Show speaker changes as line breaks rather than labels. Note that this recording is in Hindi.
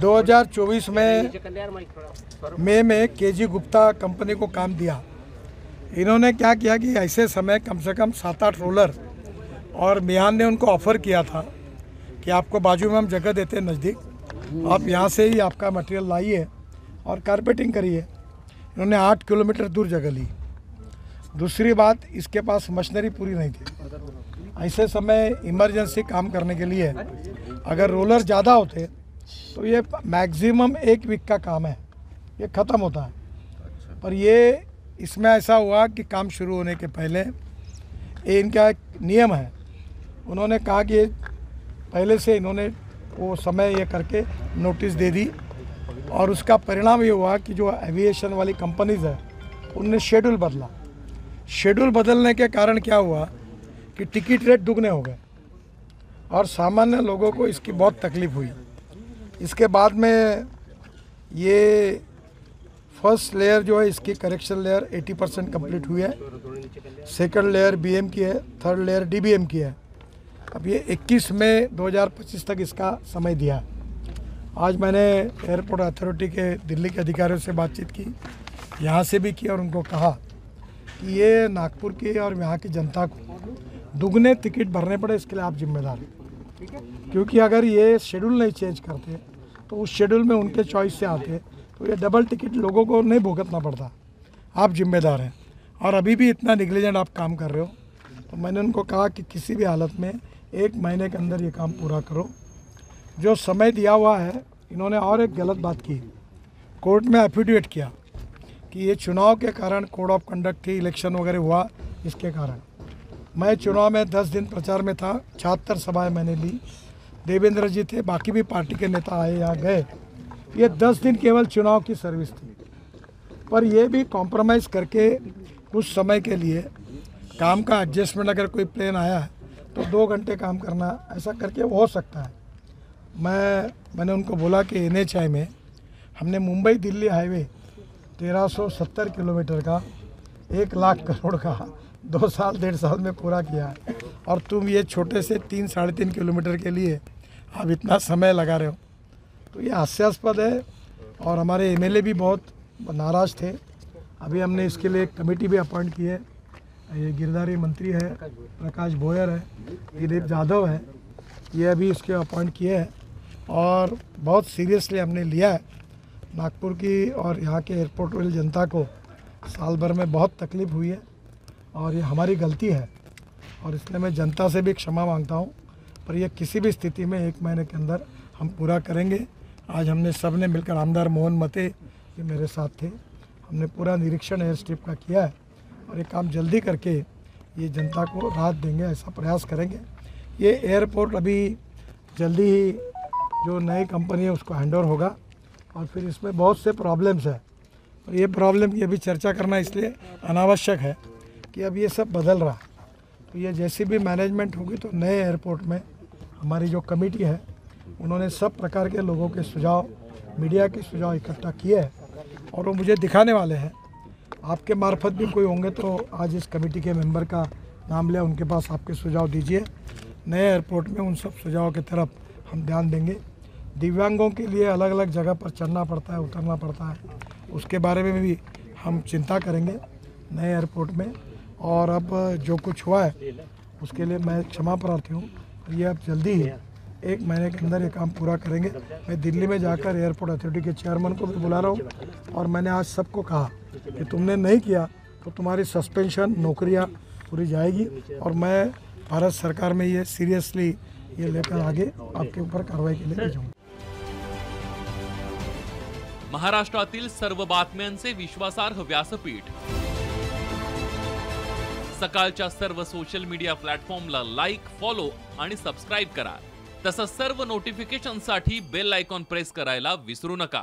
2024 में मई में केजी गुप्ता कंपनी को काम दिया। इन्होंने क्या किया कि ऐसे समय कम से कम 7-8 रोलर, और मियान ने उनको ऑफ़र किया था कि आपको बाजू में हम जगह देते हैं नज़दीक, आप यहाँ से ही आपका मटेरियल लाइए और कारपेटिंग करिए। इन्होंने 8 किलोमीटर दूर जगह ली। दूसरी बात, इसके पास मशीनरी पूरी नहीं थी। ऐसे समय इमरजेंसी काम करने के लिए अगर रोलर ज़्यादा होते तो ये मैक्सिमम 1 वीक का काम है, ये ख़त्म होता है। पर ये इसमें ऐसा हुआ कि काम शुरू होने के पहले ये इनका एक नियम है, उन्होंने कहा कि पहले से इन्होंने वो समय ये करके नोटिस दे दी, और उसका परिणाम ये हुआ कि जो एविएशन वाली कंपनीज़ है उनने शेड्यूल बदला। शेड्यूल बदलने के कारण क्या हुआ कि टिकट रेट दुगने हो गए और सामान्य लोगों को इसकी बहुत तकलीफ हुई। इसके बाद में ये फर्स्ट लेयर जो है इसकी करेक्शन लेयर 80% कंप्लीट हुई है, सेकंड लेयर बीएम की है, थर्ड लेयर डीबीएम की है। अब ये 21 मई 2025 तक इसका समय दिया है। आज मैंने एयरपोर्ट अथॉरिटी के दिल्ली के अधिकारियों से बातचीत की, यहाँ से भी की, और उनको कहा कि ये नागपुर की और यहाँ की जनता को दुगने टिकट भरने पड़े, इसके लिए आप जिम्मेदार हैं। क्योंकि अगर ये शेड्यूल नहीं चेंज करते तो उस शेड्यूल में उनके चॉइस से आते तो ये डबल टिकट लोगों को नहीं भुगतना पड़ता। आप जिम्मेदार हैं, और अभी भी इतना निगलिजेंट आप काम कर रहे हो। तो मैंने उनको कहा कि किसी भी हालत में 1 महीने के अंदर ये काम पूरा करो। जो समय दिया हुआ है, इन्होंने और एक गलत बात की, कोर्ट में एफिडेविट किया कि ये चुनाव के कारण कोड ऑफ कंडक्ट थी, इलेक्शन वगैरह हुआ, इसके कारण। मैं चुनाव में 10 दिन प्रचार में था, 76 सभाएं मैंने ली, देवेंद्र जी थे, बाकी भी पार्टी के नेता आए यहाँ गए। ये 10 दिन केवल चुनाव की सर्विस थी, पर ये भी कॉम्प्रोमाइज़ करके कुछ समय के लिए काम का एडजस्टमेंट, अगर कोई प्लेन आया है तो 2 घंटे काम करना, ऐसा करके हो सकता है। मैंने उनको बोला कि NHAI में हमने मुंबई दिल्ली हाईवे 1370 किलोमीटर का 1 लाख करोड़ का 2 साल 1.5 साल में पूरा किया है, और तुम ये छोटे से 3-3.5 किलोमीटर के लिए आप इतना समय लगा रहे हो, तो ये हास्यास्पद है। और हमारे MLA भी बहुत नाराज़ थे। अभी हमने इसके लिए एक कमेटी भी अपॉइंट की है। ये गिरधारी मंत्री है, प्रकाश भोयर है, दिलीप जाधव है, ये अभी इसके अपॉइंट किए हैं, और बहुत सीरियसली हमने लिया है। नागपुर की और यहाँ के एयरपोर्ट वाली जनता को साल भर में बहुत तकलीफ़ हुई है, और ये हमारी गलती है, और इसलिए मैं जनता से भी क्षमा मांगता हूँ। पर यह किसी भी स्थिति में 1 महीने के अंदर हम पूरा करेंगे। आज हमने सब ने मिलकर, आमदार मोहन मते ये मेरे साथ थे, हमने पूरा निरीक्षण एयर स्ट्रिप का किया है, और ये काम जल्दी करके ये जनता को राहत देंगे, ऐसा प्रयास करेंगे। ये एयरपोर्ट अभी जल्दी ही जो नई कंपनी है उसको हैंडओवर होगा, और फिर इसमें बहुत से प्रॉब्लम्स है, और ये प्रॉब्लम की अभी चर्चा करना इसलिए अनावश्यक है कि अब ये सब बदल रहा है। तो ये जैसी भी मैनेजमेंट होगी तो नए एयरपोर्ट में हमारी जो कमेटी है उन्होंने सब प्रकार के लोगों के सुझाव, मीडिया के सुझाव इकट्ठा किए हैं, और वो मुझे दिखाने वाले हैं। आपके मार्फत भी कोई होंगे तो आज इस कमेटी के मेंबर का नाम लिया, उनके पास आपके सुझाव दीजिए। नए एयरपोर्ट में उन सब सुझावों की तरफ हम ध्यान देंगे। दिव्यांगों के लिए अलग अलग जगह पर चढ़ना पड़ता है, उतरना पड़ता है, उसके बारे में भी हम चिंता करेंगे नए एयरपोर्ट में। और अब जो कुछ हुआ है उसके लिए मैं क्षमा प्रार्थी हूँ। ये अब जल्दी ही 1 महीने के अंदर ये काम पूरा करेंगे। मैं दिल्ली में जाकर एयरपोर्ट अथॉरिटी के चेयरमैन को भी बुला रहा हूँ, और मैंने आज सबको कहा कि तुमने नहीं किया तो तुम्हारी सस्पेंशन, नौकरियाँ पूरी जाएगी, और मैं भारत सरकार में ये सीरियसली ये लेकर आगे आपके ऊपर कार्रवाई के लिए भेजूँगा।
महाराष्ट्रातील सर्व बातम्यांचे विश्वासार्ह व्यासपीठ, सकाळच्या सर्व सोशल मीडिया प्लॅटफॉर्मला लाईक, फॉलो आणि सबस्क्राइब करा। तसंच सर्व नोटिफिकेशनसाठी बेल आयकॉन प्रेस करायला विसरू नका।